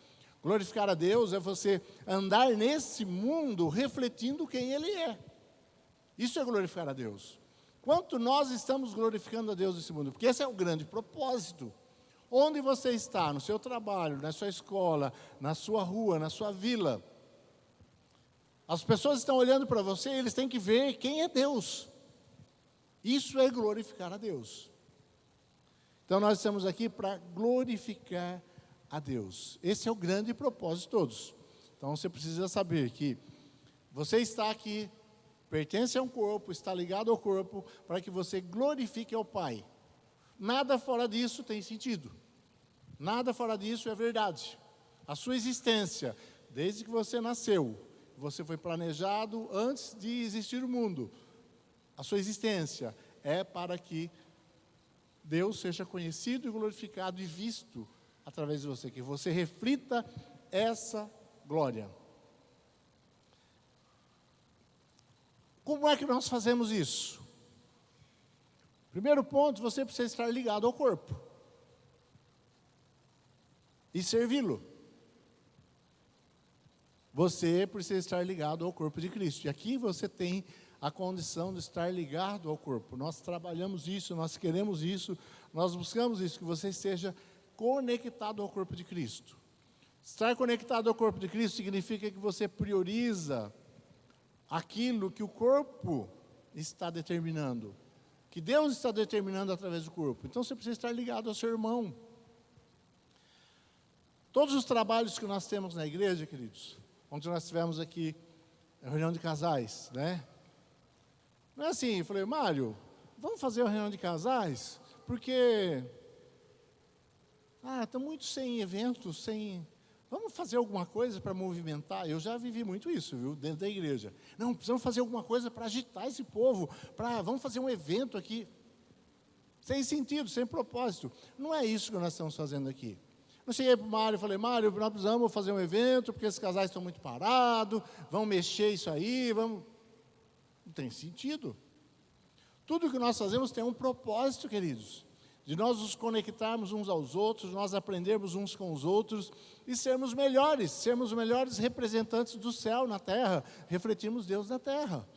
Glorificar a Deus é você andar nesse mundo refletindo quem Ele é. Isso é glorificar a Deus. Quanto nós estamos glorificando a Deus nesse mundo? Porque esse é o grande propósito. Onde você está, no seu trabalho, na sua escola, na sua rua, na sua vila, as pessoas estão olhando para você e eles têm que ver quem é Deus. Isso é glorificar a Deus. Então nós estamos aqui para glorificar a Deus. Esse é o grande propósito de todos. Então você precisa saber que você está aqui, pertence a um corpo, está ligado ao corpo, para que você glorifique ao Pai. Nada fora disso tem sentido. Nada fora disso é verdade. A sua existência, desde que você nasceu, você foi planejado antes de existir o mundo. A sua existência é para que Deus seja conhecido e glorificado e visto através de você, que você reflita essa glória. Como é que nós fazemos isso? Primeiro ponto, você precisa estar ligado ao corpo e servi-lo. Você precisa estar ligado ao corpo de Cristo. E aqui você tem a condição de estar ligado ao corpo. Nós trabalhamos isso, nós queremos isso, nós buscamos isso, que você esteja conectado ao corpo de Cristo. Estar conectado ao corpo de Cristo significa que você prioriza aquilo que o corpo está determinando, que Deus está determinando através do corpo. Então você precisa estar ligado ao seu irmão. Todos os trabalhos que nós temos na igreja, queridos, ontem nós tivemos aqui a reunião de casais, né? Não é assim, eu falei, Mário, vamos fazer uma reunião de casais, porque estamos muito sem eventos, vamos fazer alguma coisa para movimentar. Eu já vivi muito isso, viu, dentro da igreja. Não, precisamos fazer alguma coisa para agitar esse povo, vamos fazer um evento aqui. Sem sentido, sem propósito. Não é isso que nós estamos fazendo aqui. Eu cheguei para o Mário e falei, Mário, nós precisamos fazer um evento, porque esses casais estão muito parados, vão mexer isso aí, vamos... Não tem sentido. Tudo que nós fazemos tem um propósito, queridos, de nós nos conectarmos uns aos outros, nós aprendermos uns com os outros e sermos melhores representantes do céu na terra, refletirmos Deus na terra.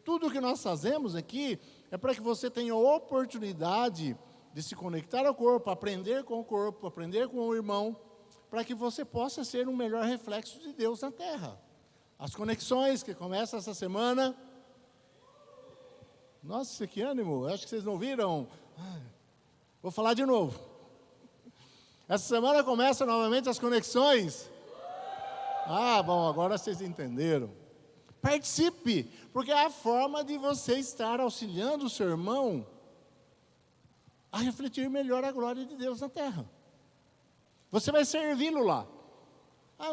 Tudo que nós fazemos aqui é para que você tenha a oportunidade de se conectar ao corpo, aprender com o corpo, aprender com o irmão, para que você possa ser um melhor reflexo de Deus na terra. As conexões que começam essa semana... Nossa, que ânimo, acho que vocês não viram. Vou falar de novo. Essa semana começam novamente as conexões. Bom, agora vocês entenderam. Participe, porque é a forma de você estar auxiliando o seu irmão a refletir melhor a glória de Deus na terra. Você vai servi-lo lá.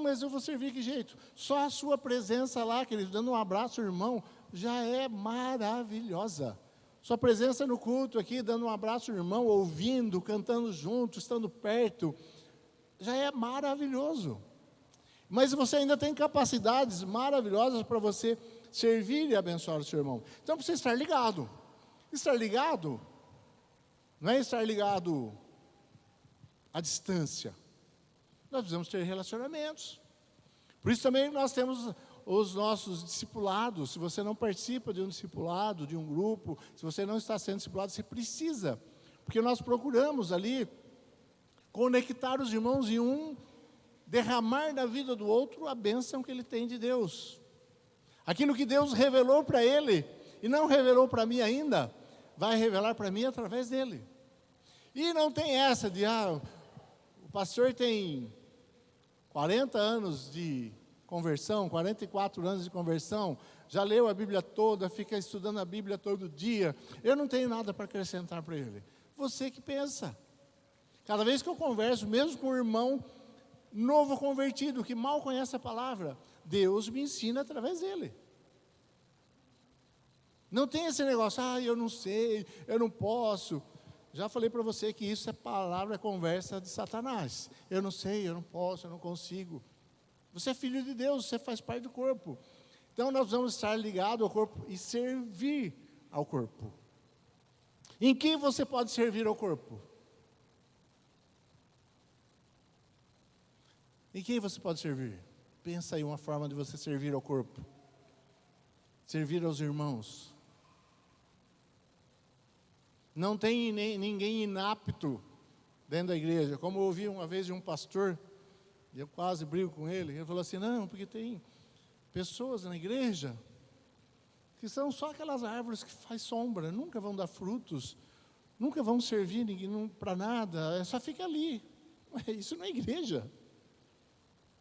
Mas eu vou servir que jeito? Só a sua presença lá, querido, dando um abraço ao irmão, já é maravilhosa. Sua presença no culto aqui, dando um abraço ao irmão, ouvindo, cantando junto, estando perto, já é maravilhoso. Mas você ainda tem capacidades maravilhosas para você servir e abençoar o seu irmão. Então precisa estar ligado. Estar ligado não é estar ligado à distância. Nós precisamos ter relacionamentos. Por isso também nós temos os nossos discipulados. Se você não participa de um discipulado, de um grupo, se você não está sendo discipulado, você precisa. Porque nós procuramos ali conectar os irmãos e derramar na vida do outro a bênção que ele tem de Deus. Aquilo que Deus revelou para ele e não revelou para mim ainda, vai revelar para mim através dele. E não tem essa de, o pastor tem 40 anos de conversão, 44 anos de conversão, já leu a Bíblia toda, fica estudando a Bíblia todo dia, eu não tenho nada para acrescentar para ele. Você que pensa. Cada vez que eu converso, mesmo com um irmão novo convertido, que mal conhece a palavra, Deus me ensina através dele. Não tem esse negócio, eu não sei, eu não posso. Já falei para você que isso é palavra, conversa de Satanás. Eu não sei, eu não posso, eu não consigo. Você é filho de Deus, você faz parte do corpo. Então nós vamos estar ligados ao corpo e servir ao corpo. Em que você pode servir ao corpo? Em quem você pode servir? Pensa aí uma forma de você servir ao corpo. Servir aos irmãos. Não tem ninguém inapto dentro da igreja. Como eu ouvi uma vez de um pastor, e eu quase brigo com ele, ele falou assim, não, porque tem pessoas na igreja que são só aquelas árvores que faz sombra, nunca vão dar frutos, nunca vão servir ninguém para nada, só fica ali. Isso não é igreja.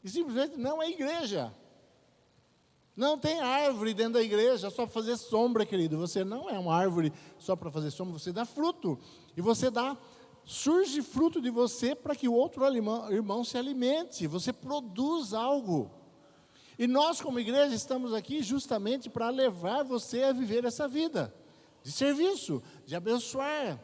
E simplesmente não é igreja. Não tem árvore dentro da igreja só para fazer sombra, querido. Você não é uma árvore só para fazer sombra, você dá fruto. E surge fruto de você para que o outro irmão se alimente. Você produz algo. E nós, como igreja, estamos aqui justamente para levar você a viver essa vida de serviço, de abençoar,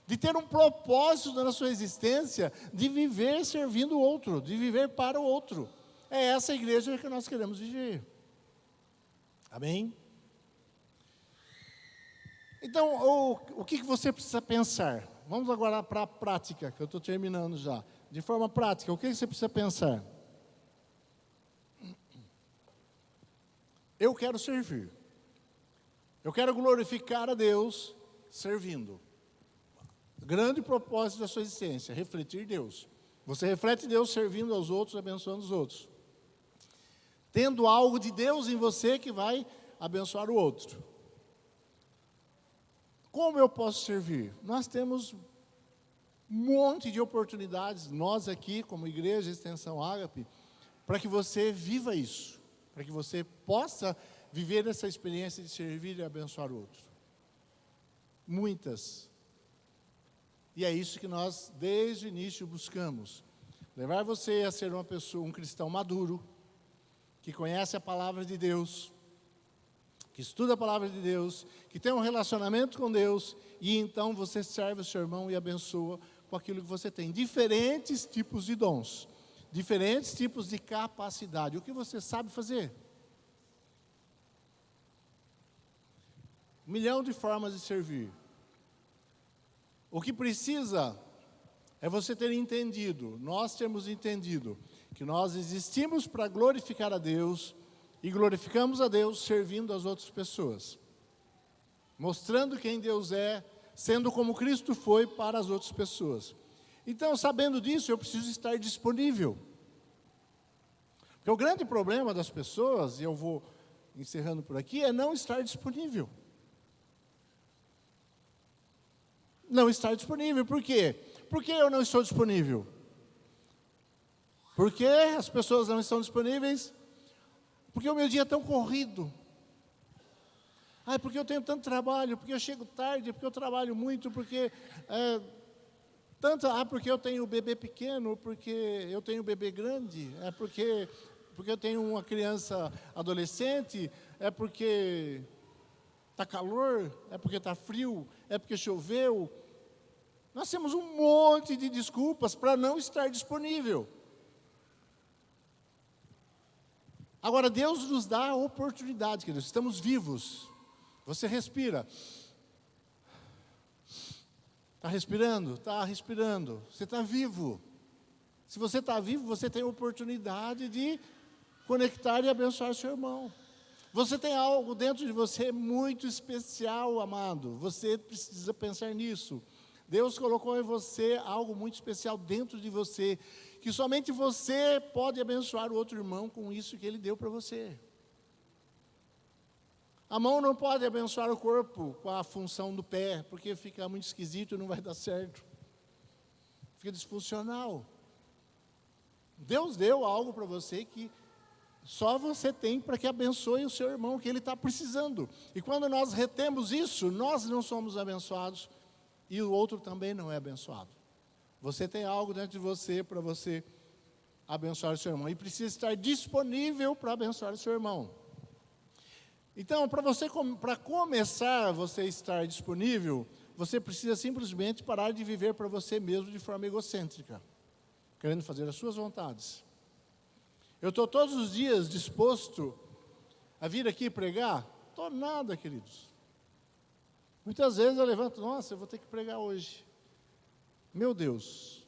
de ter um propósito na sua existência, de viver servindo o outro, de viver para o outro. É essa igreja que nós queremos viver. Amém? Então, o que você precisa pensar? Vamos agora para a prática, que eu estou terminando já. De forma prática, o que você precisa pensar? Eu quero servir. Eu quero glorificar a Deus servindo. Grande propósito da sua existência, refletir Deus. Você reflete Deus servindo aos outros, abençoando os outros. Tendo algo de Deus em você que vai abençoar o outro. Como eu posso servir? Nós temos um monte de oportunidades, nós aqui, como igreja Extensão Ágape, para que você viva isso. Para que você possa viver essa experiência de servir e abençoar o outro. Muitas. E é isso que nós, desde o início, buscamos. Levar você a ser uma pessoa, um cristão maduro, que conhece a palavra de Deus, que estuda a palavra de Deus, que tem um relacionamento com Deus, e então você serve o seu irmão e abençoa com aquilo que você tem. Diferentes tipos de dons, diferentes tipos de capacidade. O que você sabe fazer? 1 milhão de formas de servir. O que precisa é você ter entendido, nós temos entendido, que nós existimos para glorificar a Deus, e glorificamos a Deus servindo as outras pessoas. Mostrando quem Deus é, sendo como Cristo foi para as outras pessoas. Então, sabendo disso, eu preciso estar disponível. Porque o grande problema das pessoas, e eu vou encerrando por aqui, é não estar disponível. Não estar disponível. Por quê? Por que eu não estou disponível? Por que as pessoas não estão disponíveis? Porque o meu dia é tão corrido. Porque eu tenho tanto trabalho, porque eu chego tarde, porque eu trabalho muito, porque porque eu tenho bebê pequeno, porque eu tenho bebê grande, porque eu tenho uma criança adolescente, porque está calor, porque está frio, porque choveu. Nós temos um monte de desculpas para não estar disponível. Agora, Deus nos dá a oportunidade, queridos, estamos vivos. Você respira. Está respirando? Está respirando. Você está vivo. Se você está vivo, você tem a oportunidade de conectar e abençoar seu irmão. Você tem algo dentro de você muito especial, amado. Você precisa pensar nisso. Deus colocou em você algo muito especial dentro de você, que somente você pode abençoar o outro irmão com isso que Ele deu para você. A mão não pode abençoar o corpo com a função do pé, porque fica muito esquisito e não vai dar certo. Fica disfuncional. Deus deu algo para você que só você tem para que abençoe o seu irmão, que ele está precisando. E quando nós retemos isso, nós não somos abençoados e o outro também não é abençoado. Você tem algo dentro de você para você abençoar o seu irmão. E precisa estar disponível para abençoar o seu irmão. Então, para começar você estar disponível, você precisa simplesmente parar de viver para você mesmo de forma egocêntrica, querendo fazer as suas vontades. Eu estou todos os dias disposto a vir aqui pregar? Estou nada, queridos. Muitas vezes eu levanto, nossa, eu vou ter que pregar hoje. Meu Deus.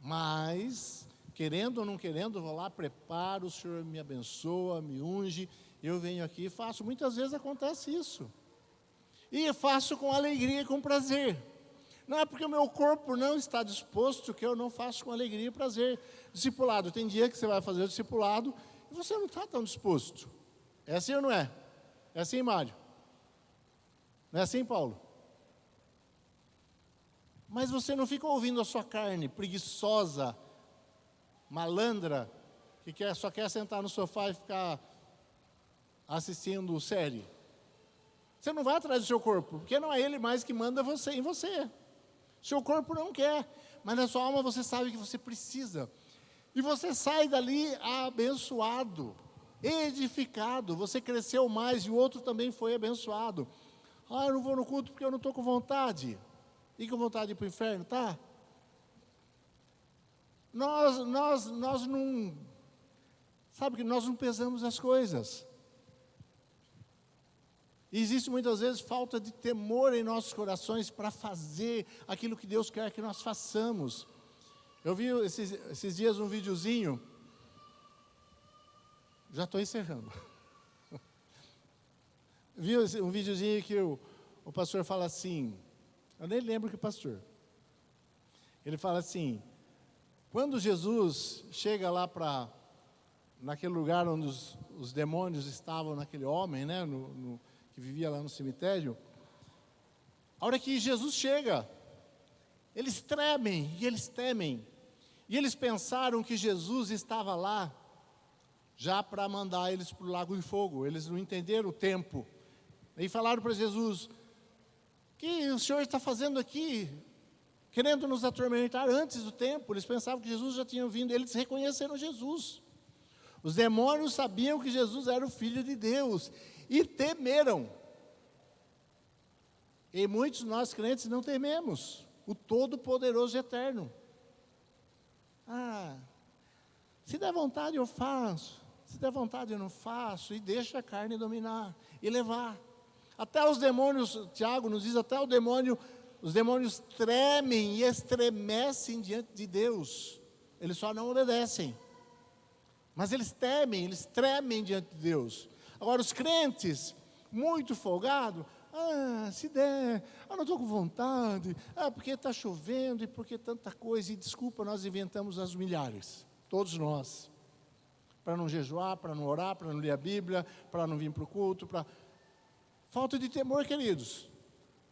Mas, querendo ou não querendo, vou lá, preparo, o Senhor me abençoa, me unge, eu venho aqui e faço. Muitas vezes acontece isso. E faço com alegria e com prazer. Não é porque o meu corpo não está disposto que eu não faço com alegria e prazer. Discipulado, tem dia que você vai fazer o discipulado e você não está tão disposto. É assim ou não é? É assim, Mário? Não é assim, Paulo? Mas você não fica ouvindo a sua carne preguiçosa, malandra, que só quer sentar no sofá e ficar assistindo série. Você não vai atrás do seu corpo, porque não é ele mais que manda você em você. Seu corpo não quer, mas na sua alma você sabe que você precisa. E você sai dali abençoado, edificado. Você cresceu mais e o outro também foi abençoado. Eu não vou no culto porque eu não estou com vontade. E com vontade de ir para o inferno, tá? Nós não... Sabe que nós não pesamos as coisas. E existe muitas vezes falta de temor em nossos corações para fazer aquilo que Deus quer que nós façamos. Eu vi esses dias um videozinho, já estou encerrando. Vi um videozinho que o pastor fala assim, eu nem lembro que pastor. Ele fala assim, quando Jesus chega lá naquele lugar onde os demônios estavam naquele homem, né, que vivia lá no cemitério, a hora que Jesus chega, eles tremem e eles temem. E eles pensaram que Jesus estava lá já para mandar eles para o lago de fogo. Eles não entenderam o tempo. E falaram para Jesus, o que o Senhor está fazendo aqui? Querendo nos atormentar antes do tempo. Eles pensavam que Jesus já tinha vindo. Eles reconheceram Jesus. Os demônios sabiam que Jesus era o Filho de Deus e temeram. E muitos de nós crentes não tememos o Todo-Poderoso e Eterno. Se der vontade eu faço, se der vontade eu não faço, e deixa a carne dominar e levar. Até os demônios, Tiago nos diz, os demônios tremem e estremecem diante de Deus. Eles só não obedecem. Mas eles temem, eles tremem diante de Deus. Agora os crentes, muito folgados, se der, não estou com vontade, porque está chovendo e porque tanta coisa, e desculpa, nós inventamos as milhares, todos nós, para não jejuar, para não orar, para não ler a Bíblia, para não vir para o culto, falta de temor, queridos,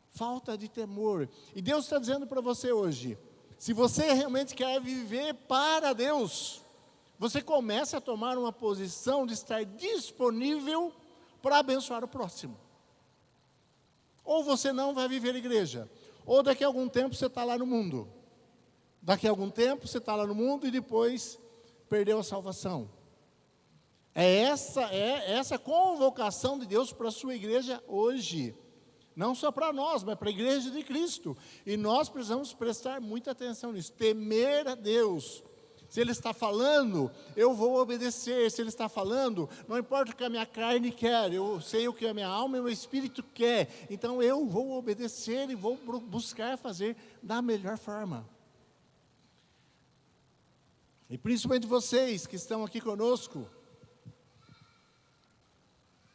falta de temor. E Deus está dizendo para você hoje, se você realmente quer viver para Deus, você começa a tomar uma posição de estar disponível para abençoar o próximo. Ou você não vai viver igreja, ou daqui a algum tempo você está lá no mundo. Daqui a algum tempo você está lá no mundo e depois perdeu a salvação. É essa convocação de Deus para a sua igreja hoje. Não só para nós, mas para a igreja de Cristo. E nós precisamos prestar muita atenção nisso. Temer a Deus. Se Ele está falando, eu vou obedecer. Se Ele está falando, não importa o que a minha carne quer, eu sei o que a minha alma e o meu espírito quer. Então eu vou obedecer e vou buscar fazer da melhor forma. E principalmente vocês que estão aqui conosco,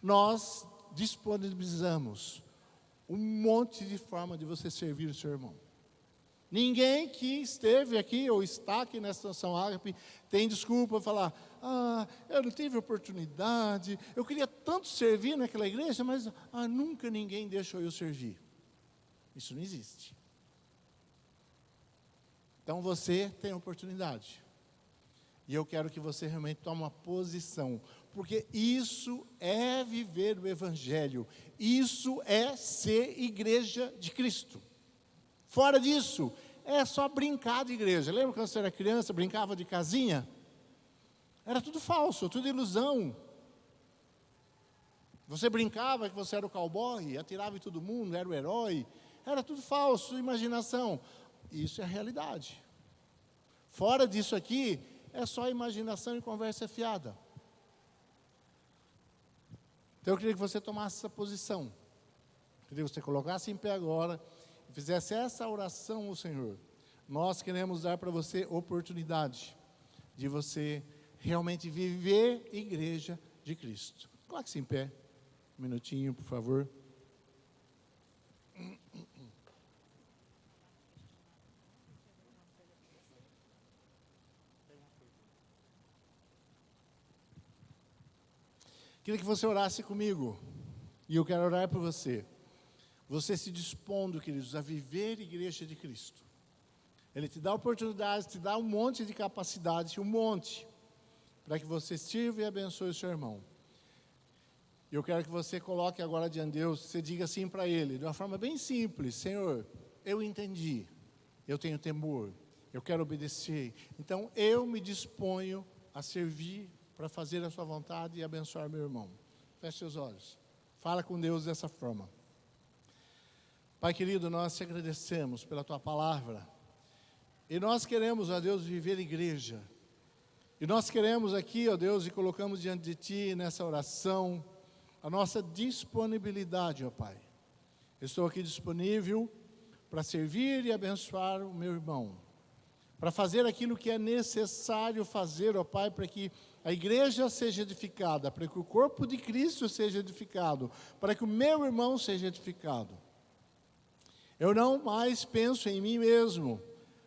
nós disponibilizamos um monte de forma de você servir o seu irmão. Ninguém que esteve aqui ou está aqui nessa Estação Ágape tem desculpa para falar, eu não tive oportunidade, eu queria tanto servir naquela igreja, mas nunca ninguém deixou eu servir. Isso não existe. Então você tem oportunidade. E eu quero que você realmente tome uma posição, porque isso é viver o Evangelho, isso é ser igreja de Cristo. Fora disso, é só brincar de igreja. Lembra quando você era criança, brincava de casinha? Era tudo falso, tudo ilusão. Você brincava que você era o cowboy, atirava em todo mundo, era o herói. Era tudo falso, imaginação. Isso é a realidade. Fora disso aqui, é só imaginação e conversa fiada. Então eu queria que você tomasse essa posição. Eu queria que você colocasse em pé agora e fizesse essa oração ao Senhor. nós queremos dar para você oportunidade de você realmente viver igreja de Cristo. Coloque-se em pé, um minutinho, por favor. Queria que você orasse comigo, e eu quero orar por você. Você se dispondo, queridos, a viver igreja de Cristo. Ele te dá oportunidade, te dá um monte de capacidade, um monte, para que você sirva e abençoe o seu irmão. E eu quero que você coloque agora diante de Deus, você diga assim para Ele, de uma forma bem simples: Senhor, eu entendi, eu tenho temor, eu quero obedecer, então eu me disponho a servir, para fazer a sua vontade e abençoar meu irmão. Feche seus olhos, fala com Deus dessa forma. Pai querido, nós te agradecemos pela tua palavra, e nós queremos, ó Deus, viver igreja, e nós queremos aqui, ó Deus, e colocamos diante de ti nessa oração, a nossa disponibilidade, ó Pai. Eu estou aqui disponível para servir e abençoar o meu irmão, para fazer aquilo que é necessário fazer, ó Pai, para que a igreja seja edificada, para que o corpo de Cristo seja edificado, para que o meu irmão seja edificado. Eu não mais penso em mim mesmo,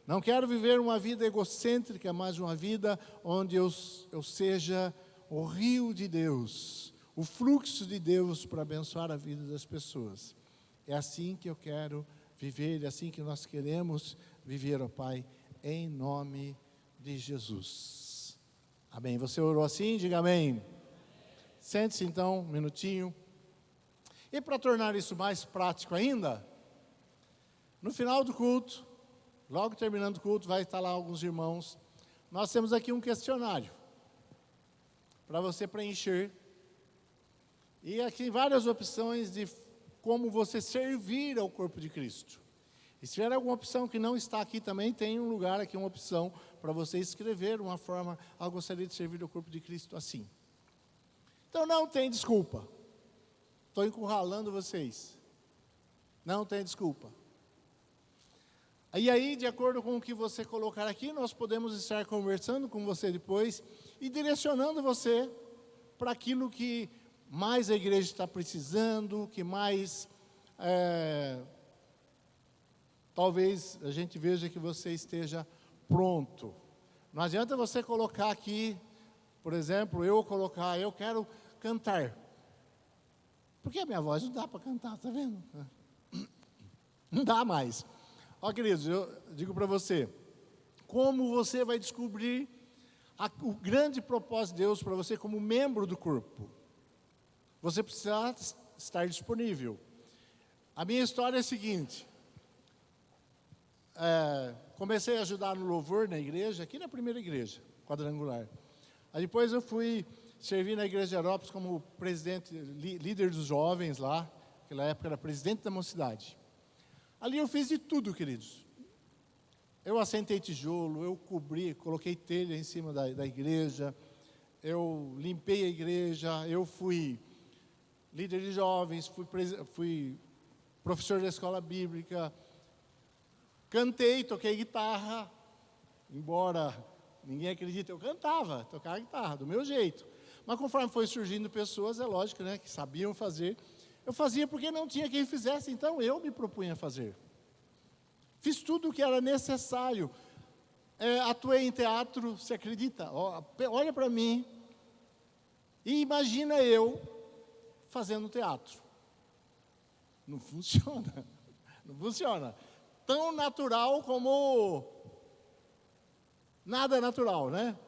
não quero viver uma vida egocêntrica, mas uma vida onde eu seja o rio de Deus, o fluxo de Deus para abençoar a vida das pessoas. É assim que eu quero viver, é assim que nós queremos viver, ó Pai, em nome de Jesus. Amém. Você orou assim? Diga amém. Sente-se então um minutinho. E para tornar isso mais prático ainda, no final do culto, logo terminando o culto, vai estar lá alguns irmãos. Nós temos aqui um questionário para você preencher. E aqui várias opções de como você servir ao corpo de Cristo. E se tiver alguma opção que não está aqui também, tem um lugar aqui, uma opção para você escrever uma forma: eu gostaria de servir ao corpo de Cristo assim. Então não tem desculpa. Estou encurralando vocês. Não tem desculpa. E aí, de acordo com o que você colocar aqui, nós podemos estar conversando com você depois e direcionando você para aquilo que mais a igreja está precisando, que mais talvez a gente veja que você esteja pronto. Não adianta você colocar aqui, por exemplo, eu quero cantar. Porque a minha voz não dá para cantar, está vendo? Não dá mais. Ó, queridos, eu digo para você, como você vai descobrir o grande propósito de Deus para você como membro do corpo? Você precisa estar disponível. A minha história é a seguinte: comecei a ajudar no louvor na igreja, aqui na primeira igreja, quadrangular. Aí depois eu fui servir na igreja de Arópolis como presidente, líder dos jovens lá, naquela época era presidente da mocidade. Ali eu fiz de tudo, queridos. Eu assentei tijolo, eu cobri, coloquei telha em cima da igreja, eu limpei a igreja, eu fui líder de jovens, fui professor da escola bíblica, cantei, toquei guitarra, embora ninguém acredite, eu cantava, tocava guitarra, do meu jeito. Mas conforme foi surgindo pessoas, é lógico, né, que sabiam fazer. Eu fazia porque não tinha quem fizesse, então eu me propunha a fazer. Fiz tudo o que era necessário. Atuei em teatro, você acredita? Olha para mim e imagina eu fazendo teatro. Não funciona, não funciona. Tão natural como nada natural, né?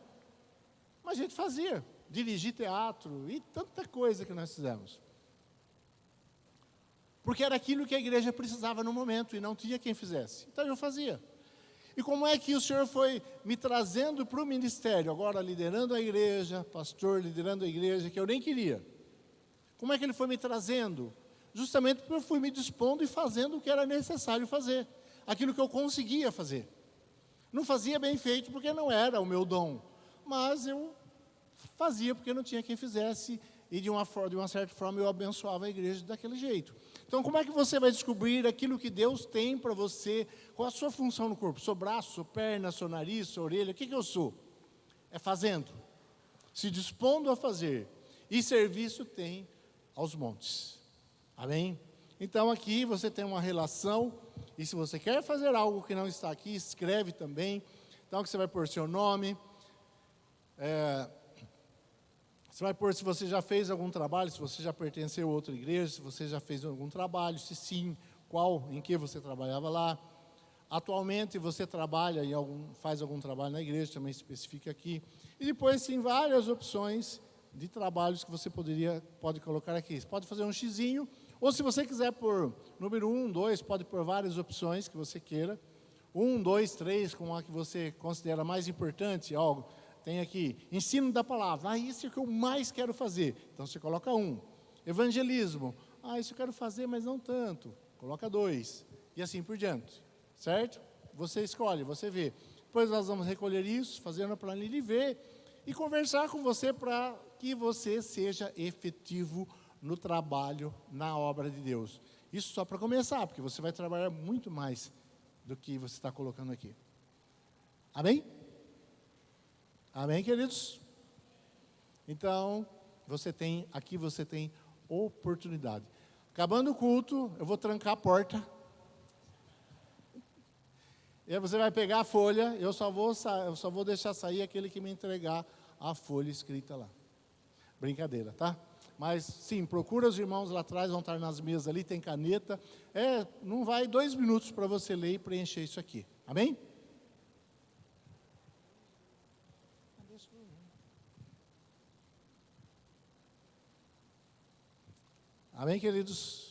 Mas a gente fazia, dirigir teatro e tanta coisa que nós fizemos. Porque era aquilo que a igreja precisava no momento e não tinha quem fizesse. Então eu fazia. E como é que o Senhor foi me trazendo para o ministério, agora liderando a igreja, pastor liderando a igreja, que eu nem queria. Como é que Ele foi me trazendo? Justamente porque eu fui me dispondo e fazendo o que era necessário fazer. Aquilo que eu conseguia fazer. Não fazia bem feito porque não era o meu dom. Mas eu fazia porque não tinha quem fizesse. e de uma certa forma eu abençoava a igreja daquele jeito. Então, como é que você vai descobrir aquilo que Deus tem para você? Qual a sua função no corpo? Sou braço, sou perna, sou nariz, sou orelha? O que eu sou? É fazendo, se dispondo a fazer. E serviço tem aos montes. Amém? Então, aqui você tem uma relação, e se você quer fazer algo que não está aqui, escreve também. Então, que você vai pôr seu nome. Você vai pôr se você já fez algum trabalho, se você já pertenceu a outra igreja, se você já fez algum trabalho, se sim, qual, em que você trabalhava lá. Atualmente você trabalha e faz algum trabalho na igreja, também especifica aqui. E depois tem várias opções de trabalhos que você pode colocar aqui. Você pode fazer um xizinho, ou se você quiser pôr número 1, 2, pode pôr várias opções que você queira. 1, 2, 3, com a que você considera mais importante, algo. Tem aqui, ensino da palavra. Isso é o que eu mais quero fazer. Então, você coloca 1. Evangelismo. Isso eu quero fazer, mas não tanto. Coloca 2. E assim por diante. Certo? Você escolhe, você vê. Depois nós vamos recolher isso, fazer uma planilha e ver. E conversar com você para que você seja efetivo no trabalho, na obra de Deus. Isso só para começar, porque você vai trabalhar muito mais do que você está colocando aqui. Amém? Amém, queridos? Então, você tem oportunidade. Acabando o culto, eu vou trancar a porta. E aí você vai pegar a folha, eu só vou deixar sair aquele que me entregar a folha escrita lá. Brincadeira, tá? Mas, sim, procura os irmãos lá atrás, vão estar nas mesas ali, tem caneta. Não vai 2 minutos para você ler e preencher isso aqui. Amém? Amém, queridos?